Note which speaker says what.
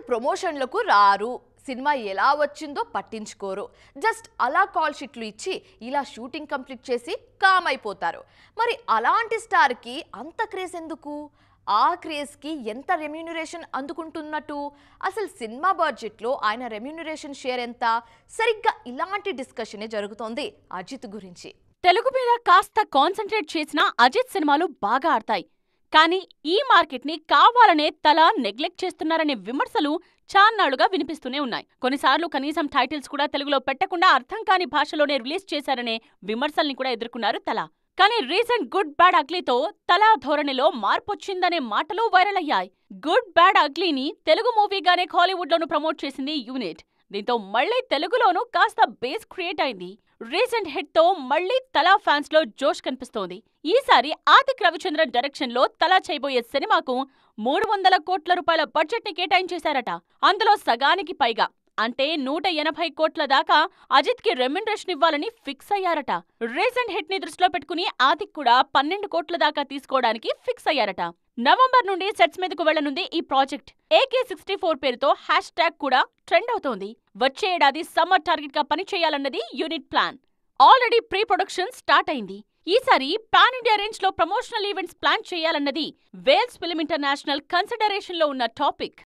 Speaker 1: అసలు ప్రమోషన్లకు రారు, సినిమా ఎలా వచ్చిందో పట్టించుకోరు, జస్ట్ అలా కాల్ షీట్లు ఇచ్చి ఇలా షూటింగ్ కంప్లీట్ చేసి కామ్ అయిపోతారు. మరి అలాంటి స్టార్కి అంత క్రేజ్ ఎందుకు? ఆ క్రేజ్కి ఎంత రెమ్యూనరేషన్ అందుకుంటున్నట్టు? అసలు సినిమా బడ్జెట్లో ఆయన రెమ్యూనరేషన్ షేర్ ఎంత? సరిగ్గా ఇలాంటి డిస్కషనే జరుగుతోంది అజిత్ గురించి.
Speaker 2: తెలుగు మీద కాస్త కాన్సంట్రేట్ చేసిన అజిత్ సినిమాలు బాగా ఆడతాయి. కానీ ఈ మార్కెట్ని కావాలనే నెగ్లెక్ట్ చేస్తున్నారనే విమర్శలు చాన్నాళ్లుగా వినిపిస్తూనే ఉన్నాయి. కొన్నిసార్లు కనీసం టైటిల్స్ కూడా తెలుగులో పెట్టకుండా అర్థం కాని భాషలోనే రిలీజ్ చేశారనే విమర్శల్ని కూడా ఎదుర్కొన్నారు తలా. కానీ రీసెంట్ గుడ్ బ్యాడ్ అగ్లీతో తలా ధోరణిలో మార్పొచ్చిందనే మాటలు వైరల్ అయ్యాయి. గుడ్ బ్యాడ్ అగ్లీని తెలుగు మూవీగానే హాలీవుడ్లోనూ ప్రమోట్ చేసింది యూనిట్. దీంతో మళ్లీ తెలుగులోనూ కాస్త బేస్ క్రియేట్ అయింది. రీసెంట్ హిట్ తో మళ్లీ తలా ఫ్యాన్స్ లో జోష్ కనిపిస్తోంది. ఈసారి ఆదిక్ రవిచంద్రన్ డైరెక్షన్ లో తలా చేయబోయే సినిమాకు 300 కోట్ల రూపాయల బడ్జెట్ ని కేటాయించేశారట. అందులో సగానికి పైగా అంటే 180 కోట్ల దాకా అజిత్ కి రెమ్యునరేషన్ ఇవ్వాలని ఫిక్స్ అయ్యారట. రీసెంట్ హిట్ ని దృష్టిలో పెట్టుకుని ఆదిక్ కూడా 12 కోట్ల దాకా తీసుకోవడానికి ఫిక్స్ అయ్యారట. నవంబర్ నుండి సెట్స్ మీదకు వెళ్లనుంది ఈ ప్రాజెక్ట్. AK64 పేరుతో హ్యాష్ ట్యాగ్ కూడా ట్రెండ్ అవుతోంది. వచ్చే ఏడాది సమ్మర్ టార్గెట్ గా పనిచేయాలన్నది unit plan. Already pre production start అయింది. ఈసారి పాన్ ఇండియా రేంజ్ లో ప్రమోషనల్ ఈవెంట్స్ ప్లాన్ చేయాలన్నది వేల్స్ ఫిల్మ్ ఇంటర్నేషనల్ కన్సిడరేషన్ లో ఉన్న టాపిక్.